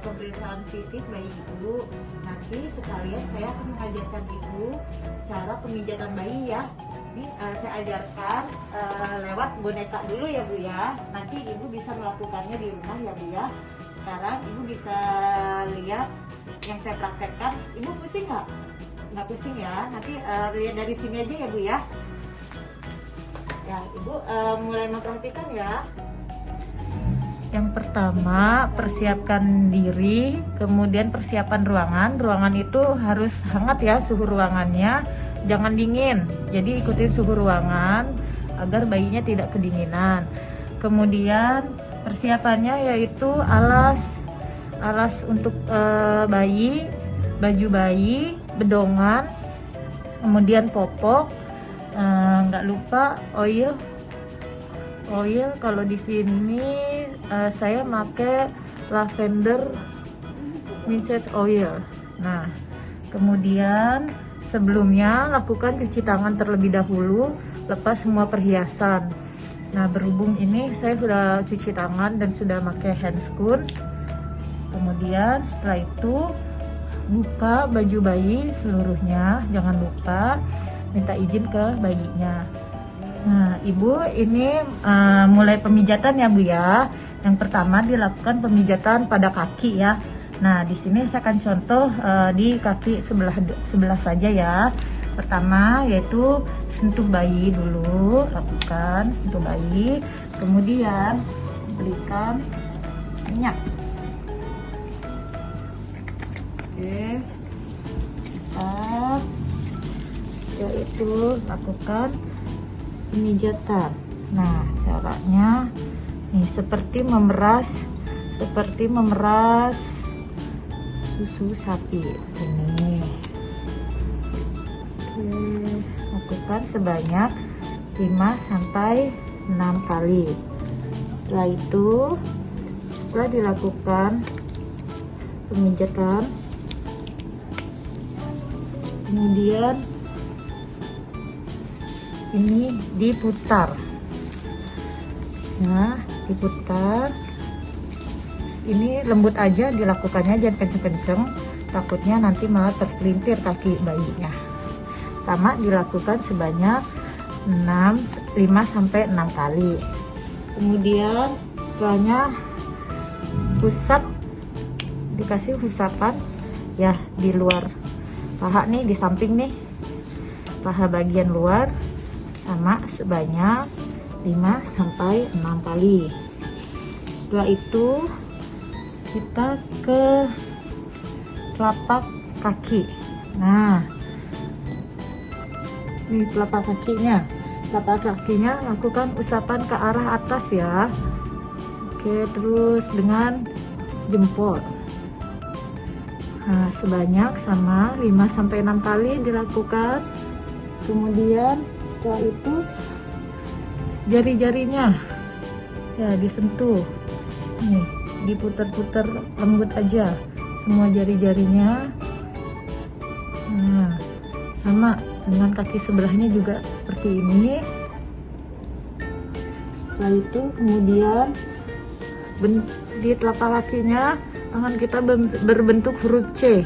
pemeriksaan fisik bayi ibu. Nanti sekalian saya akan mengajarkan ibu cara pemijatan bayi ya. Ini saya ajarkan lewat boneka dulu ya Bu ya. Nanti ibu bisa melakukannya di rumah ya Bu ya. Sekarang ibu bisa lihat yang saya praktekkan. Ibu pusing nggak? Nggak pusing ya. Nanti lihat dari sini aja ya Bu ya. Ya ibu mulai memperhatikan ya. Yang pertama, persiapkan diri, kemudian persiapan ruangan. Ruangan itu harus hangat ya suhu ruangannya, jangan dingin. Jadi ikutin suhu ruangan agar bayinya tidak kedinginan. Kemudian persiapannya yaitu alas untuk bayi, baju bayi, bedongan, kemudian popok. Nggak lupa oil. Kalau di sini saya pakai lavender minced oil. Nah, kemudian sebelumnya lakukan cuci tangan terlebih dahulu, lepas semua perhiasan. Nah, berhubung ini saya sudah cuci tangan dan sudah pakai handscoon. Kemudian setelah itu buka baju bayi seluruhnya, jangan lupa minta izin ke bayinya. Nah, ibu ini mulai pemijatan ya Bu ya. Yang pertama dilakukan pemijatan pada kaki ya. Nah, di sini saya akan contoh di kaki sebelah saja ya. Pertama yaitu sentuh bayi dulu, lakukan sentuh bayi. Kemudian berikan minyak. Oke, bisa. Yaitu lakukan pemijatan. Nah, caranya nih seperti memeras susu sapi ini. Oke, lakukan sebanyak 5-6 kali. Setelah itu, setelah dilakukan pemijatan, kemudian ini diputar. Nah, diputar. Ini lembut aja dilakukannya, jangan kenceng-kenceng, takutnya nanti malah terpelintir kaki bayinya. Sama dilakukan sebanyak 5-6 kali. Kemudian setelahnya usap, dikasih usapan ya di luar paha nih, di samping nih, paha bagian luar, sama sebanyak 5-6 kali. Setelah itu kita ke telapak kaki. Nah, ini telapak kakinya lakukan usapan ke arah atas ya. Oke, terus dengan jempol. Nah, sebanyak sama 5-6 kali dilakukan. Kemudian setelah itu jari-jarinya ya disentuh, nih diputar-putar lembut aja semua jari-jarinya. Nah, sama dengan kaki sebelahnya juga seperti ini. Setelah itu kemudian di telapak kakinya tangan kita berbentuk huruf C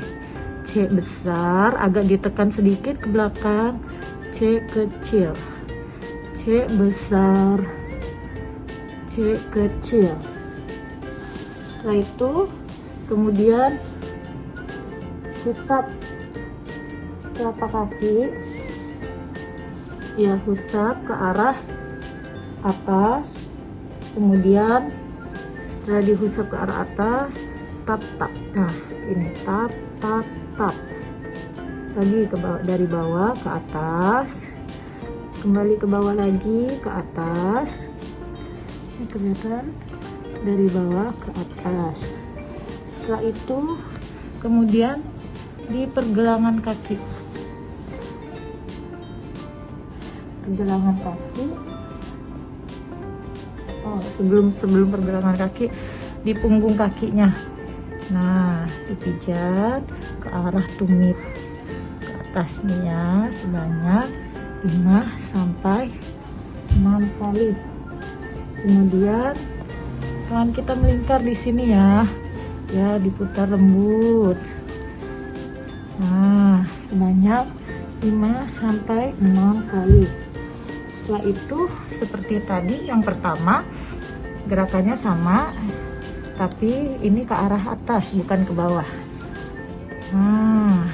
besar, agak ditekan sedikit ke belakang, C kecil, C besar, C kecil. Setelah itu kemudian usap telapak kaki ya, usap ke arah atas. Kemudian setelah dihusap ke arah atas, tap. Nah, ini tap. Lagi ke bawah, dari bawah ke atas, kembali ke bawah lagi ke atas. Ini kelihatan dari bawah ke atas. Setelah itu kemudian di pergelangan kaki. Sebelum pergelangan kaki, di punggung kakinya. Nah, dipijat ke arah tumit ke atas nih ya, sebanyak 5-6 kali. Kemudian tangan kita melingkar di sini ya. ya, diputar lembut. Nah, sebanyak 5 sampai 6 kali. Setelah itu seperti tadi yang pertama, gerakannya sama, tapi ini ke arah atas bukan ke bawah. Nah,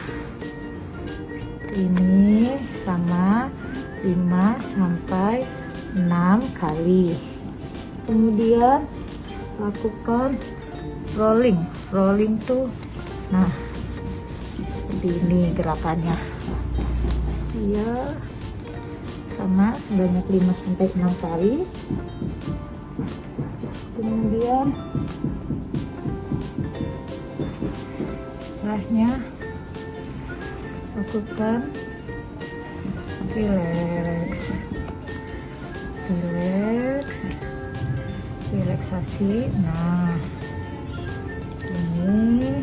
ini sama 5 sampai 6 kali. Kemudian lakukan rolling tuh, nah seperti ini gerakannya ya, sama sebanyak 5 sampai 6 kali. Kemudian setelahnya lakukan relaksasi. Nah, ini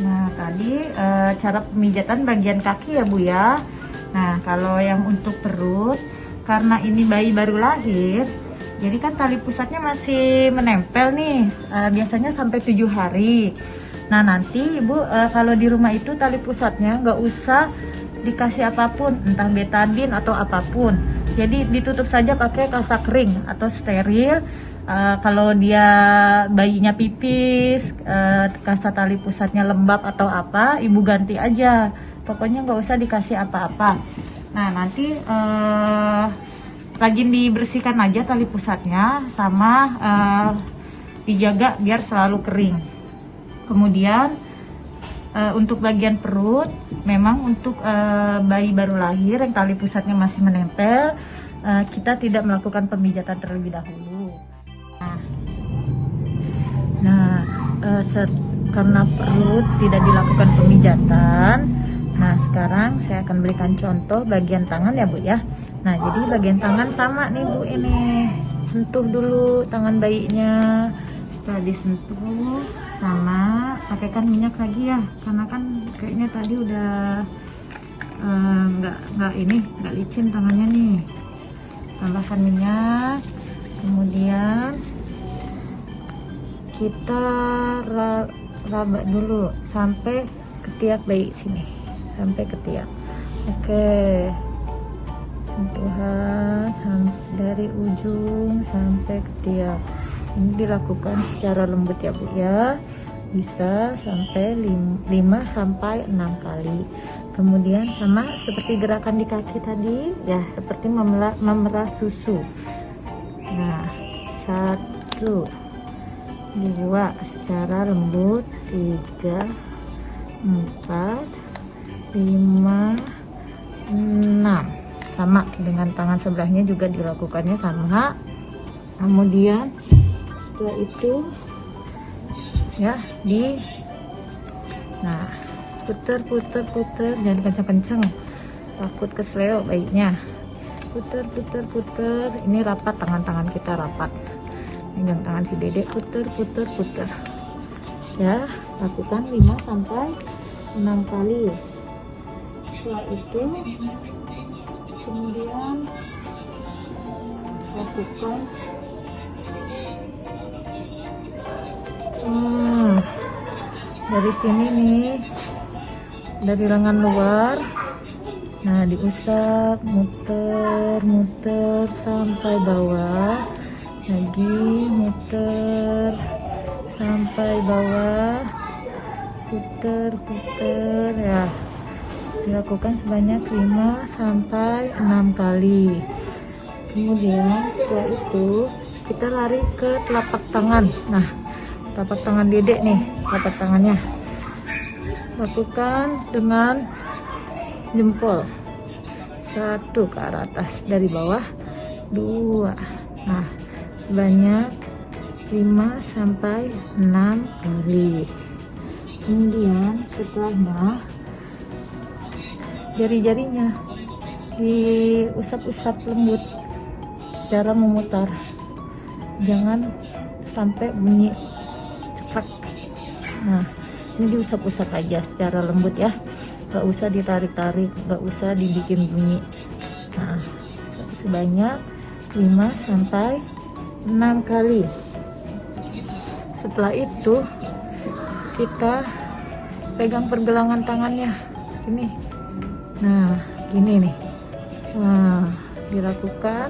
nah tadi cara pemijatan bagian kaki ya Bu ya. Nah, kalau yang untuk perut, karena ini bayi baru lahir, jadi kan tali pusatnya masih menempel nih, biasanya sampai 7 hari. Nah, nanti Ibu kalau di rumah itu tali pusatnya nggak usah dikasih apapun, entah betadin atau apapun. Jadi ditutup saja pakai kasa kering atau steril. Kalau dia bayinya pipis, kasa tali pusatnya lembab atau apa, Ibu ganti aja. Pokoknya nggak usah dikasih apa-apa. Nah, nanti rajin dibersihkan aja tali pusatnya, sama dijaga biar selalu kering. Kemudian untuk bagian perut, memang untuk bayi baru lahir yang tali pusatnya masih menempel, kita tidak melakukan pemijatan terlebih dahulu. Nah, karena perut tidak dilakukan pemijatan, nah sekarang saya akan berikan contoh bagian tangan ya Bu ya. Nah, jadi bagian tangan sama nih Bu, ini sentuh dulu tangan bayinya. Setelah disentuh, sama pakaikan minyak lagi ya, karena kan kayaknya tadi udah nggak licin tangannya nih. Tambahkan minyak, kemudian kita raba dulu sampai ketiak bayi sini, sampai ketiak. Oke, sentuhan dari ujung sampai ketiak. Ini dilakukan secara lembut ya Bu ya, bisa sampai 5 sampai 6 kali. Kemudian sama seperti gerakan di kaki tadi ya, seperti memerah susu. Nah, 1, 2 secara lembut, 3, 4, 5, 6. Sama dengan tangan sebelahnya juga dilakukannya sama. Kemudian setelah itu ya nah, puter, jangan kencang-kencang, takut kesleo bayinya. Puter. Ini rapat, tangan kita rapat, pegang tangan si dedek, puter ya. Lakukan 5 sampai 6 kali. Setelah itu kemudian lakukan dari sini nih, dari lengan luar. Nah, diusap, muter sampai bawah, lagi muter sampai bawah, puter ya. Dilakukan sebanyak 5 sampai 6 kali. Kemudian setelah itu kita lari ke telapak tangan. Nah, telapak tangan dedek nih, telapak tangannya lakukan dengan jempol 1 ke arah atas, dari bawah 2. Nah, sebanyak 5 sampai 6 kali. Kemudian setelahnya jari-jarinya diusap-usap lembut secara memutar, jangan sampai bunyi cepat. Nah, ini diusap-usap aja secara lembut ya, gak usah ditarik-tarik, gak usah dibikin bunyi. Nah, sebanyak 5 sampai 6 kali. Setelah itu kita pegang pergelangan tangannya sini. Nah, gini nih. Nah, dilakukan.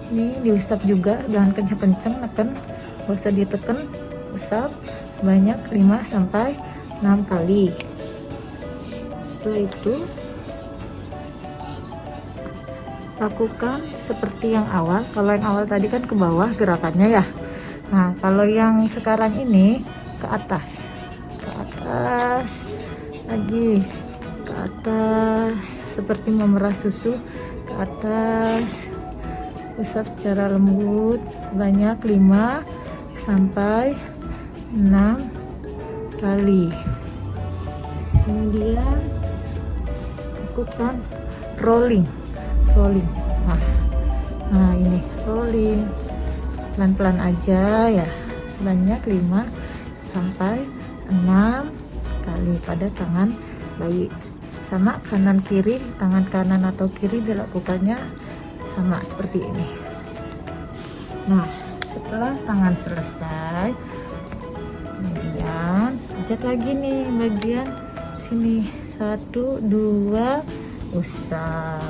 Ini diusap juga, jangan kenceng-kenceng, neken, gak usah diteken, usap sebanyak 5 sampai 6 kali. Setelah itu lakukan seperti yang awal. Kalau yang awal tadi kan ke bawah gerakannya ya. Nah, kalau yang sekarang ini ke atas lagi, ke atas seperti memerah susu, ke atas, usap secara lembut sebanyak 5 sampai 6 kali. Kemudian lakukan rolling. Nah ini rolling pelan-pelan aja ya, sebanyak 5 sampai 6 kali pada tangan bayi. Sama kanan kiri, tangan kanan atau kiri dilakukannya sama seperti ini. Nah, setelah tangan selesai, kemudian pencet lagi nih bagian sini, 1 2 usap,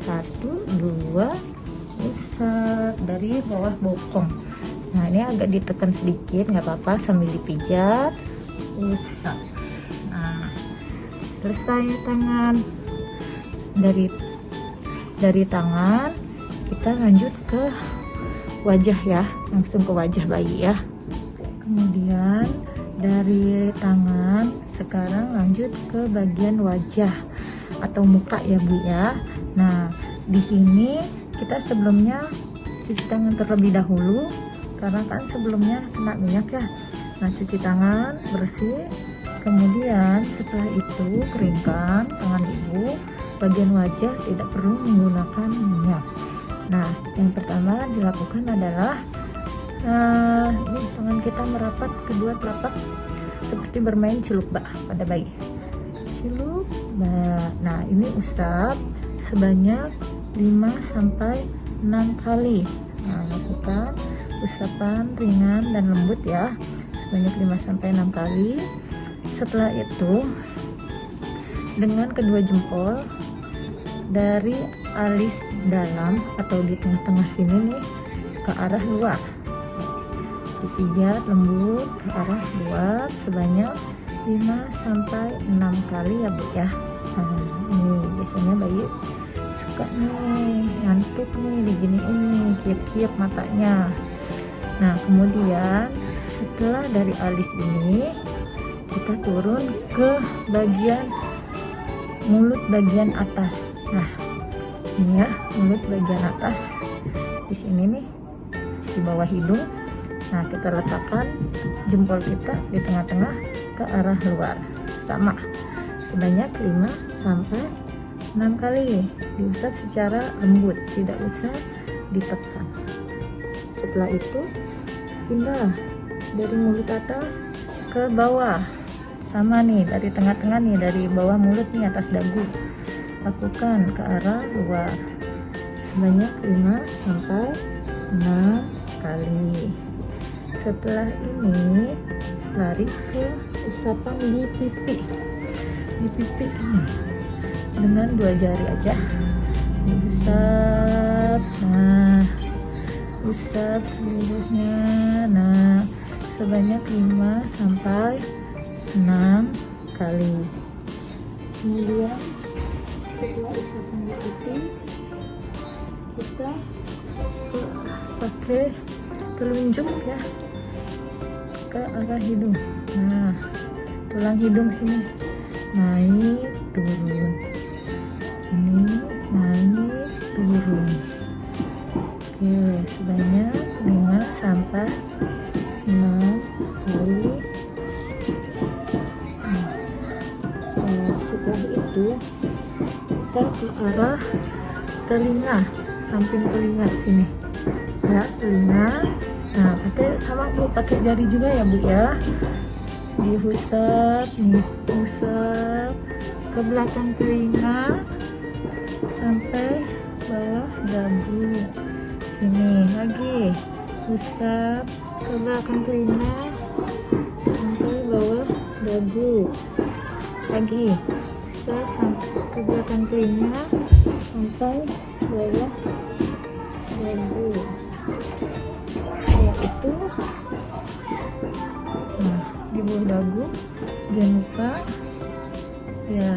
1 2 usap dari bawah bokong. Nah, ini agak ditekan sedikit, nggak apa-apa, sambil dipijat, usap. Nah, selesai tangan. Dari tangan kita lanjut ke wajah ya, langsung ke wajah bayi ya. Kemudian dari tangan sekarang lanjut ke bagian wajah atau muka ya Bu ya. Nah, di sini kita sebelumnya cuci tangan terlebih dahulu karena kan sebelumnya kena minyak ya. Nah, cuci tangan bersih, kemudian setelah itu keringkan tangan ibu. Bagian wajah tidak perlu menggunakan minyak. Nah, yang pertama dilakukan adalah ini tangan kita merapat kedua telapak seperti bermain celup bak pada bayi. Celup bak. Nah, ini usap sebanyak 5 sampai 6 kali. Nah, lakukan usapan ringan dan lembut ya, sebanyak 5 sampai 6 kali. Setelah itu dengan kedua jempol dari alis dalam atau di tengah-tengah sini nih ke arah luar, dipijat lembut ke arah luar sebanyak 5 sampai 6 kali ya Bu ya. Nah, ini biasanya bayi suka nih ngantuk nih, diginiin nih, kiep-kiep matanya. Nah, kemudian setelah dari alis ini kita turun ke bagian mulut bagian atas. Nah, ini ya, mulut bagian atas di sini nih, di bawah hidung. Nah, kita letakkan jempol kita di tengah-tengah ke arah luar, sama sebanyak 5 sampai 6 kali. Diusap secara lembut, tidak usah ditekan. Setelah itu pindah dari mulut atas ke bawah, sama nih, dari tengah-tengah nih, dari bawah mulut nih, atas dagu, lakukan ke arah luar sebanyak 5 sampai 6 kali. Setelah ini lari ke usapan di pipi dengan 2 jari aja, usap. Nah, usap seluruhnya. Nah, sebanyak 5 sampai 6 kali. Kemudian setelah usapan di pipi, kita pakai telunjuk ya ke arah hidung. Nah, tulang hidung sini naik turun, ini naik turun. Oke, sebanyak 5 sampai 6 kali. Setelah itu kita ke arah telinga, samping telinga sini ya, telinga. Nah, pakai jari juga ya Bu ya, diusap nih, usap ke belakang telinga sampai bawah dagu sini lagi. usap ke belakang telinga sampai bawah dagu, lagi usap sampai ke belakang telinga sampai bawah dagu. Setelah itu, nah di bawah dagu jangan lupa ya,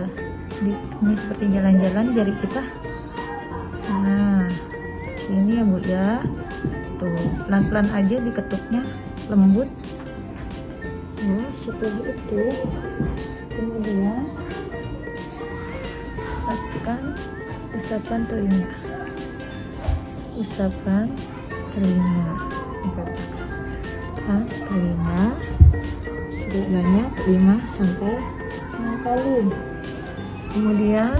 ini seperti jalan-jalan jari kita. Nah ini ya Bu ya, tuh pelan-pelan aja diketuknya, lembut ya. Setelah itu kemudian tekan usapan telinga, usapan telinga, telinga setidaknya 5 sampai 6 kali. Kemudian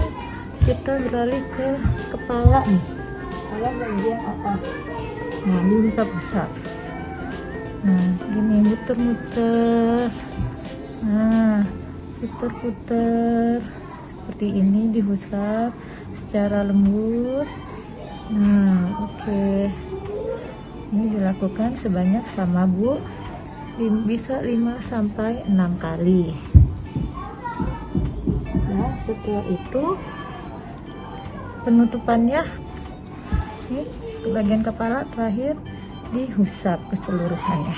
kita beralih ke kepala nih. Kepala bagian apa? Nah, diusap-usap. Nah, gini muter-muter. Nah, puter-puter seperti ini, diusap secara lembut. Nah, oke. Ini dilakukan sebanyak sama Bu, bisa 5 sampai 6 kali. Nah, setelah itu penutupannya nih, ke bagian kepala terakhir dihusap keseluruhannya.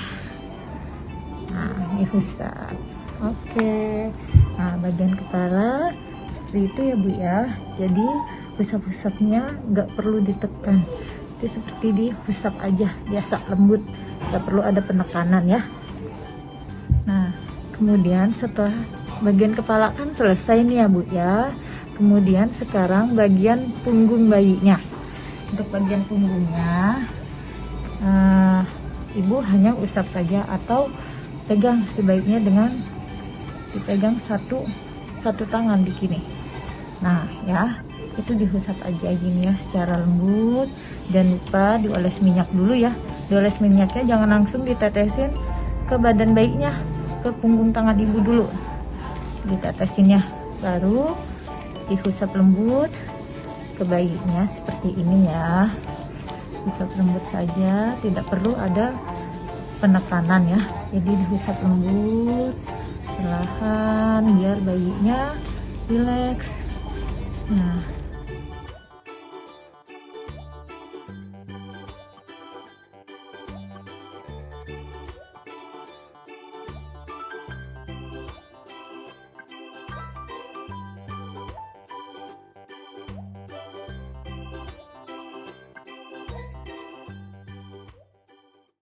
Nah, dihusap. Oke. Nah, bagian kepala seperti itu ya Bu ya. Jadi usap-usapnya nggak perlu ditekan, itu seperti dihusap aja biasa, lembut, nggak perlu ada penekanan ya. Nah, kemudian setelah bagian kepala kan selesai nih ya Bu ya. Kemudian sekarang bagian punggung bayinya. Untuk bagian punggungnya Ibu hanya usap saja atau pegang, sebaiknya dengan dipegang satu tangan di sini. Nah ya, itu dihusap aja gini ya secara lembut. Jangan lupa dioles minyak dulu ya. Dioles minyaknya jangan langsung ditetesin ke badan bayinya, ke punggung tangan Ibu dulu ditetesin ya, baru dihusap lembut ke bayinya seperti ini ya. Usap lembut saja, tidak perlu ada penekanan ya. Jadi dihusap lembut perlahan biar bayinya rileks. Nah